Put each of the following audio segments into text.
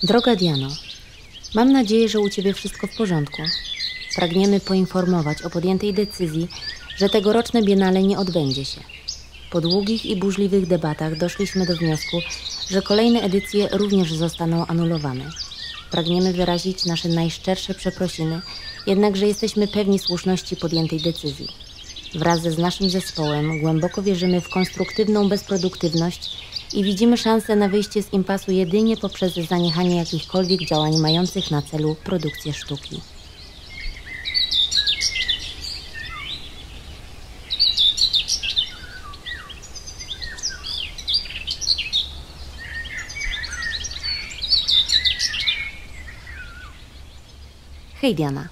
Droga Diano, mam nadzieję, że u Ciebie wszystko w porządku. Pragniemy poinformować o podjętej decyzji, że tegoroczne biennale nie odbędzie się. Po długich i burzliwych debatach doszliśmy do wniosku, że kolejne edycje również zostaną anulowane. Pragniemy wyrazić nasze najszczersze przeprosiny, jednakże jesteśmy pewni słuszności podjętej decyzji. Wraz z naszym zespołem głęboko wierzymy w konstruktywną bezproduktywność i widzimy szansę na wyjście z impasu jedynie poprzez zaniechanie jakichkolwiek działań mających na celu produkcję sztuki. Hej Diana,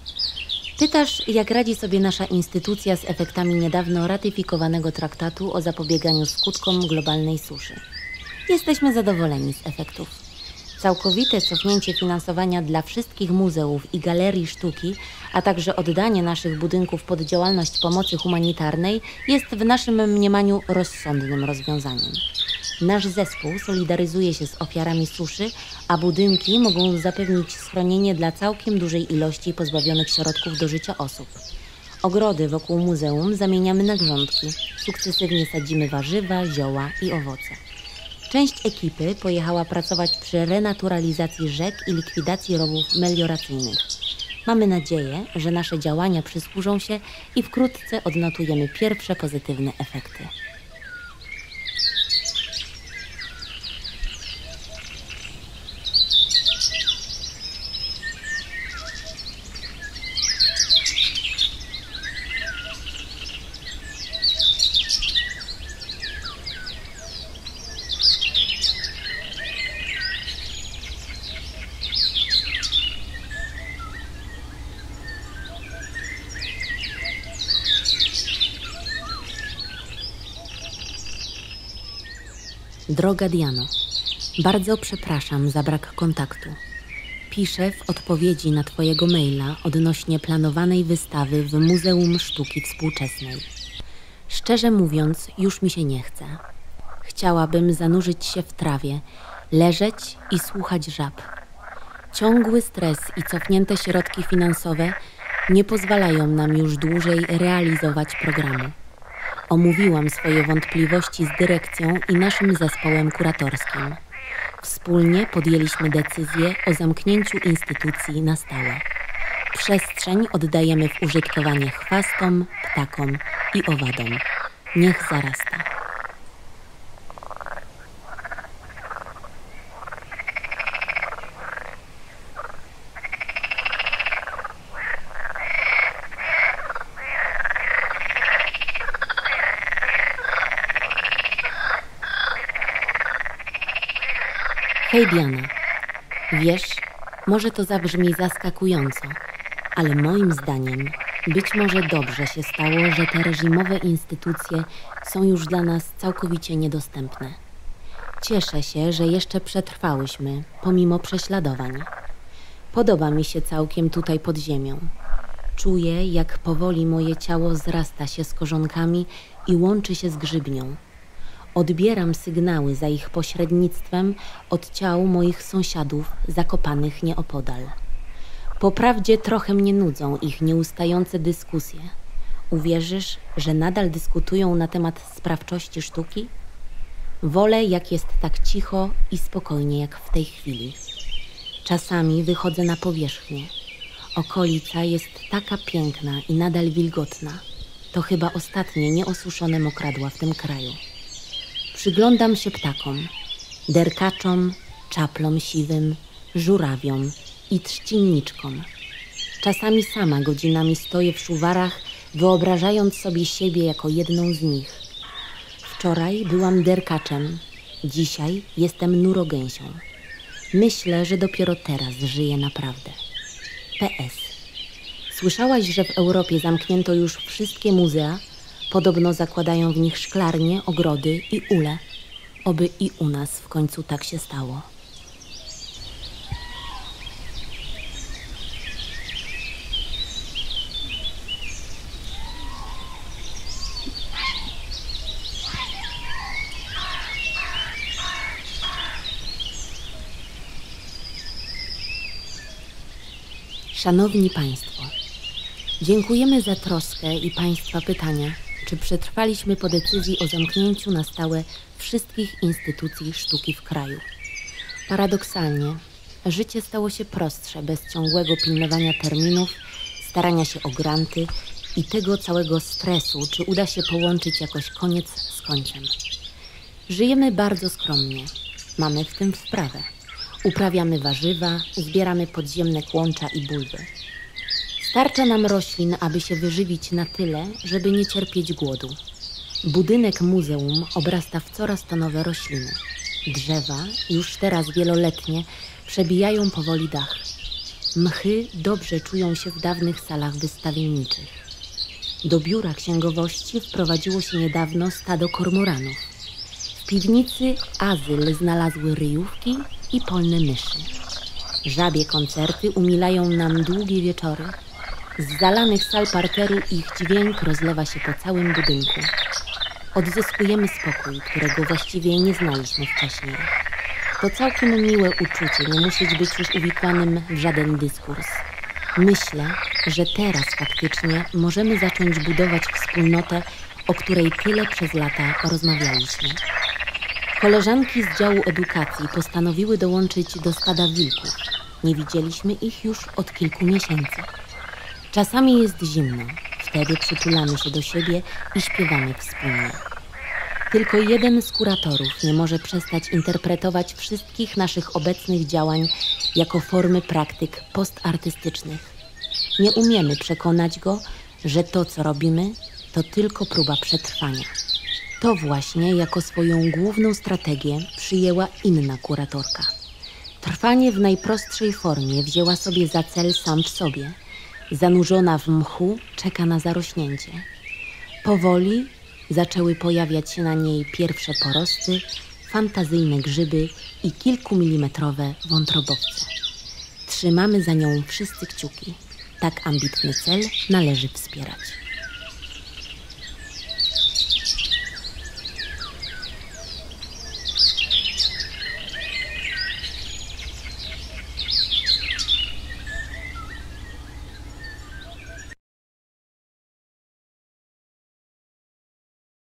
pytasz, jak radzi sobie nasza instytucja z efektami niedawno ratyfikowanego traktatu o zapobieganiu skutkom globalnej suszy. Jesteśmy zadowoleni z efektów. Całkowite cofnięcie finansowania dla wszystkich muzeów i galerii sztuki, a także oddanie naszych budynków pod działalność pomocy humanitarnej jest w naszym mniemaniu rozsądnym rozwiązaniem. Nasz zespół solidaryzuje się z ofiarami suszy, a budynki mogą zapewnić schronienie dla całkiem dużej ilości pozbawionych środków do życia osób. Ogrody wokół muzeum zamieniamy na grządki. Sukcesywnie sadzimy warzywa, zioła i owoce. Część ekipy pojechała pracować przy renaturalizacji rzek i likwidacji rowów melioracyjnych. Mamy nadzieję, że nasze działania przysłużą się i wkrótce odnotujemy pierwsze pozytywne efekty. Droga Diano, bardzo przepraszam za brak kontaktu. Piszę w odpowiedzi na Twojego maila odnośnie planowanej wystawy w Muzeum Sztuki Współczesnej. Szczerze mówiąc, już mi się nie chce. Chciałabym zanurzyć się w trawie, leżeć i słuchać żab. Ciągły stres i cofnięte środki finansowe nie pozwalają nam już dłużej realizować programu. Omówiłam swoje wątpliwości z dyrekcją i naszym zespołem kuratorskim. Wspólnie podjęliśmy decyzję o zamknięciu instytucji na stałe. Przestrzeń oddajemy w użytkowanie chwastom, ptakom i owadom. Niech zarasta. Hej Diana, wiesz, może to zabrzmi zaskakująco, ale moim zdaniem być może dobrze się stało, że te reżimowe instytucje są już dla nas całkowicie niedostępne. Cieszę się, że jeszcze przetrwałyśmy, pomimo prześladowań. Podoba mi się całkiem tutaj pod ziemią. Czuję, jak powoli moje ciało zrasta się z korzonkami i łączy się z grzybnią. Odbieram sygnały za ich pośrednictwem od ciał moich sąsiadów zakopanych nieopodal. Poprawdzie trochę mnie nudzą ich nieustające dyskusje. Uwierzysz, że nadal dyskutują na temat sprawczości sztuki? Wolę, jak jest tak cicho i spokojnie jak w tej chwili. Czasami wychodzę na powierzchnię. Okolica jest taka piękna i nadal wilgotna. To chyba ostatnie nieosuszone mokradła w tym kraju. Przyglądam się ptakom, derkaczom, czaplom siwym, żurawiom i trzcinniczkom. Czasami sama godzinami stoję w szuwarach, wyobrażając sobie siebie jako jedną z nich. Wczoraj byłam derkaczem, dzisiaj jestem nurogęsią. Myślę, że dopiero teraz żyję naprawdę. PS. Słyszałaś, że w Europie zamknięto już wszystkie muzea? Podobno zakładają w nich szklarnie, ogrody i ule. Oby i u nas w końcu tak się stało. Szanowni Państwo, dziękujemy za troskę i Państwa pytania, czy przetrwaliśmy po decyzji o zamknięciu na stałe wszystkich instytucji sztuki w kraju. Paradoksalnie, życie stało się prostsze bez ciągłego pilnowania terminów, starania się o granty i tego całego stresu, czy uda się połączyć jakoś koniec z końcem. Żyjemy bardzo skromnie, mamy w tym wprawę. Uprawiamy warzywa, zbieramy podziemne kłącza i bulwy. Starcza nam roślin, aby się wyżywić na tyle, żeby nie cierpieć głodu. Budynek muzeum obrasta w coraz to nowe rośliny. Drzewa, już teraz wieloletnie, przebijają powoli dach. Mchy dobrze czują się w dawnych salach wystawienniczych. Do biura księgowości wprowadziło się niedawno stado kormoranów. W piwnicy azyl znalazły ryjówki i polne myszy. Żabie koncerty umilają nam długie wieczory. Z zalanych sal parteru ich dźwięk rozlewa się po całym budynku. Odzyskujemy spokój, którego właściwie nie znaliśmy wcześniej. To całkiem miłe uczucie nie musieć być już uwikłanym w żaden dyskurs. Myślę, że teraz faktycznie możemy zacząć budować wspólnotę, o której tyle przez lata rozmawialiśmy. Koleżanki z działu edukacji postanowiły dołączyć do stada wilków. Nie widzieliśmy ich już od kilku miesięcy. Czasami jest zimno, wtedy przytulamy się do siebie i śpiewamy wspólnie. Tylko jeden z kuratorów nie może przestać interpretować wszystkich naszych obecnych działań jako formy praktyk postartystycznych. Nie umiemy przekonać go, że to, co robimy, to tylko próba przetrwania. To właśnie jako swoją główną strategię przyjęła inna kuratorka. Trwanie w najprostszej formie wzięła sobie za cel sam w sobie. Zanurzona w mchu czeka na zarośnięcie. Powoli zaczęły pojawiać się na niej pierwsze porosty, fantazyjne grzyby i kilkumilimetrowe wątrobowce. Trzymamy za nią wszyscy kciuki. Tak ambitny cel należy wspierać.